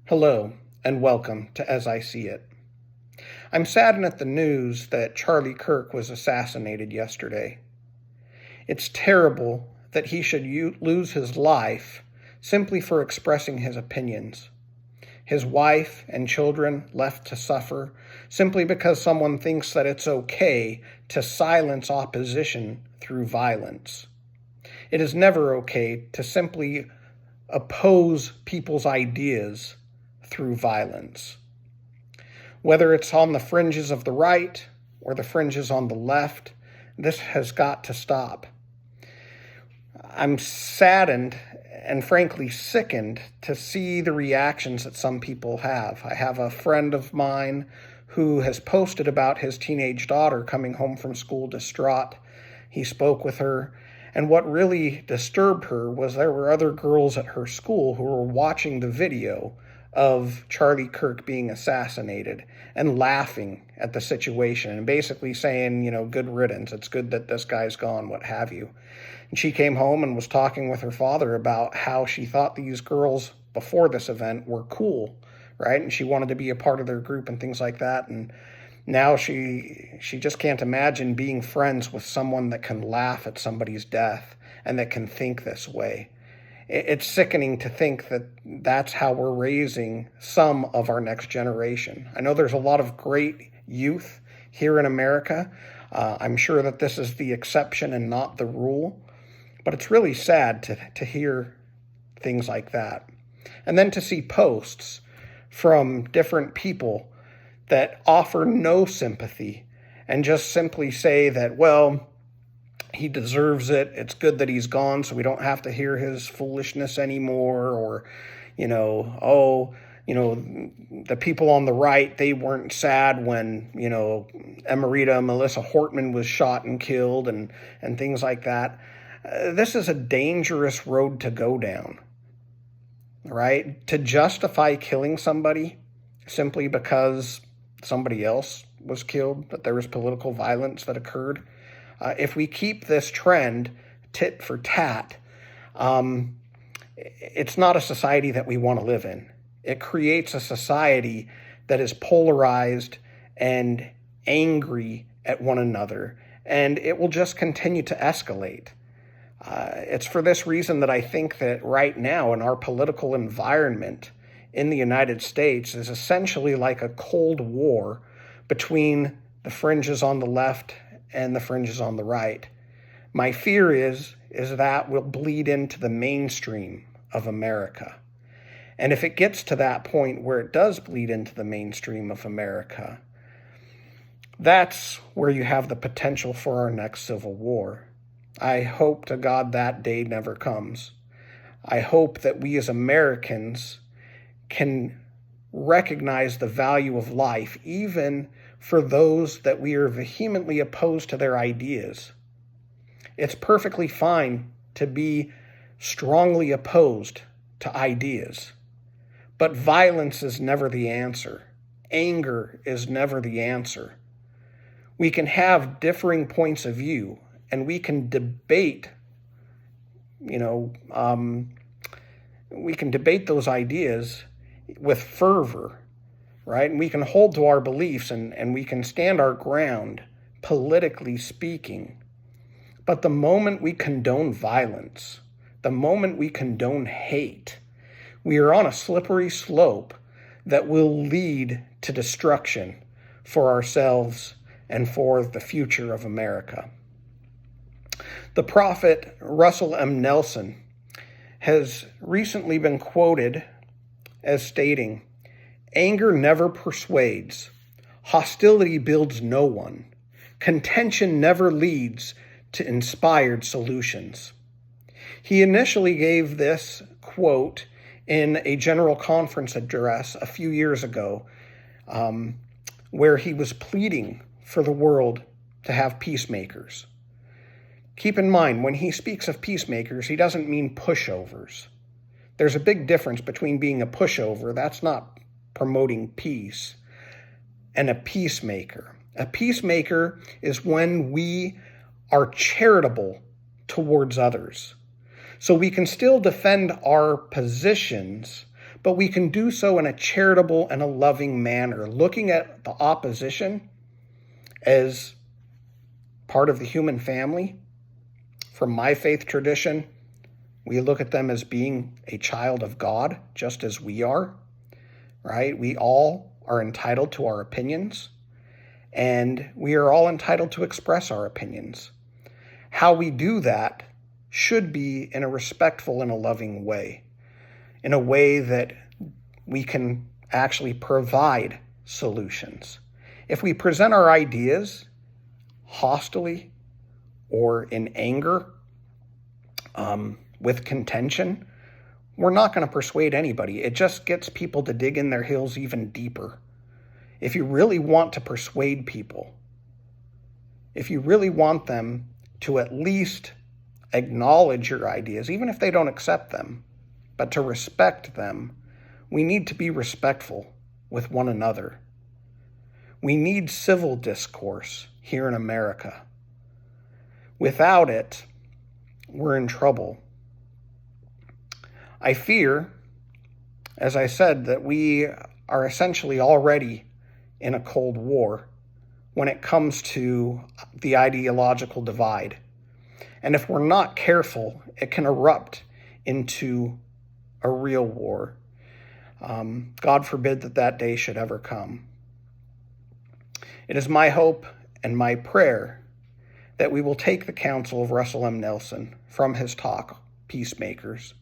Hello, and welcome to As I See It. I'm saddened at the news that Charlie Kirk was assassinated yesterday. It's terrible that he should lose his life simply for expressing his opinions. His wife and children left to suffer simply because someone thinks that it's okay to silence opposition through violence. It is never okay to simply oppose people's ideas through violence. Whether it's on the fringes of the right or the fringes on the left, this has got to stop. I'm saddened and frankly sickened to see the reactions that some people have. I have a friend of mine who has posted about his teenage daughter coming home from school distraught. He spoke with her, and what really disturbed her was there were other girls at her school who were watching the video of Charlie Kirk being assassinated and laughing at the situation and basically saying, good riddance. It's good that this guy's gone, what have you. And she came home and was talking with her father about how she thought these girls before this event were cool, right? And she wanted to be a part of their group and things like that. And now she just can't imagine being friends with someone that can laugh at somebody's death and that can think this way. It's sickening to think that that's how we're raising some of our next generation. I know there's a lot of great youth here in America. I'm sure that this is the exception and not the rule, but it's really sad to hear things like that. And then to see posts from different people that offer no sympathy and just simply say that, well, he deserves it. It's good that he's gone so we don't have to hear his foolishness anymore. Or, the people on the right, they weren't sad when, Emerita Melissa Hortman was shot and killed and things like that. This is a dangerous road to go down, right? To justify killing somebody simply because somebody else was killed, that there was political violence that occurred. If we keep this trend tit for tat, it's not a society that we want to live in. It creates a society that is polarized and angry at one another, and it will just continue to escalate. It's for this reason that I think that right now in our political environment in the United States is essentially like a Cold War between the fringes on the left and the fringes on the right. My fear is that will bleed into the mainstream of America. And if it gets to that point where it does bleed into the mainstream of America, that's where you have the potential for our next civil war. I hope to God that day never comes. I hope that we as Americans can recognize the value of life, even for those that we are vehemently opposed to their ideas. It's perfectly fine to be strongly opposed to ideas, but violence is never the answer. Anger is never the answer. We can have differing points of view, and we can debate, we can debate those ideas with fervor, right? And we can hold to our beliefs and we can stand our ground, politically speaking. But the moment we condone violence, the moment we condone hate, we are on a slippery slope that will lead to destruction for ourselves and for the future of America. The prophet Russell M. Nelson has recently been quoted as stating, "Anger never persuades. Hostility builds no one. Contention never leads to inspired solutions." He initially gave this quote in a general conference address a few years ago, where he was pleading for the world to have peacemakers. Keep in mind, when he speaks of peacemakers, he doesn't mean pushovers. There's a big difference between being a pushover, that's not promoting peace, and a peacemaker. A peacemaker is when we are charitable towards others. So we can still defend our positions, but we can do so in a charitable and a loving manner, looking at the opposition as part of the human family. From my faith tradition, we look at them as being a child of God, just as we are, right? We all are entitled to our opinions, and we are all entitled to express our opinions. How we do that should be in a respectful and a loving way, in a way that we can actually provide solutions. If we present our ideas hostilely or in anger, with contention, we're not going to persuade anybody. It just gets people to dig in their heels even deeper. If you really want to persuade people, if you really want them to at least acknowledge your ideas, even if they don't accept them, but to respect them, we need to be respectful with one another. We need civil discourse here in America. Without it, we're in trouble. I fear, as I said, that we are essentially already in a Cold War when it comes to the ideological divide. And if we're not careful, it can erupt into a real war. God forbid that day should ever come. It is my hope and my prayer that we will take the counsel of Russell M. Nelson from his talk, Peacemakers,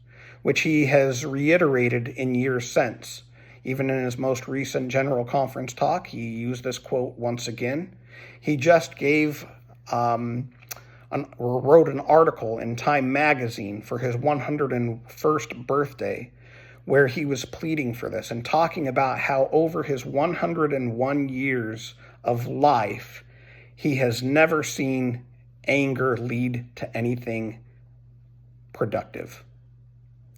which he has reiterated in years since. Even in his most recent General Conference talk, he used this quote once again. He just wrote an article in Time magazine for his 101st birthday where he was pleading for this and talking about how over his 101 years of life, he has never seen anger lead to anything productive.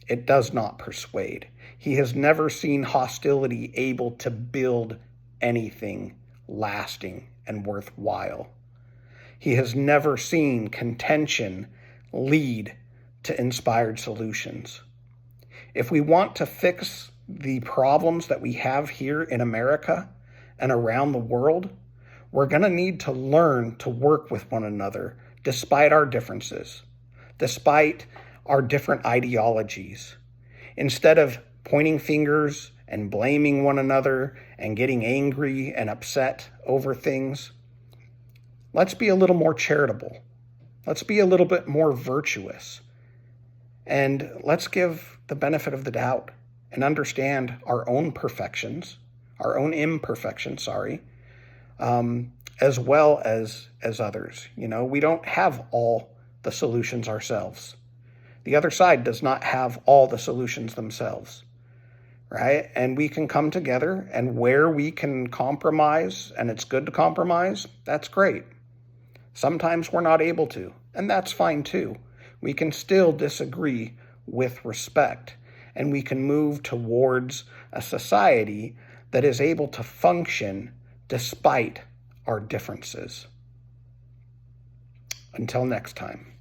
It does not persuade. He has never seen hostility able to build anything lasting and worthwhile. He has never seen contention lead to inspired solutions. If we want to fix the problems that we have here in America and around the world, we're going to need to learn to work with one another despite our differences, despite our different ideologies. Instead of pointing fingers and blaming one another and getting angry and upset over things, let's be a little more charitable. Let's be a little bit more virtuous. And let's give the benefit of the doubt and understand our own imperfections, as well as others. We don't have all the solutions ourselves. The other side does not have all the solutions themselves, right? And we can come together, and where we can compromise, and it's good to compromise, that's great. Sometimes we're not able to, and that's fine too. We can still disagree with respect, and we can move towards a society that is able to function despite our differences. Until next time.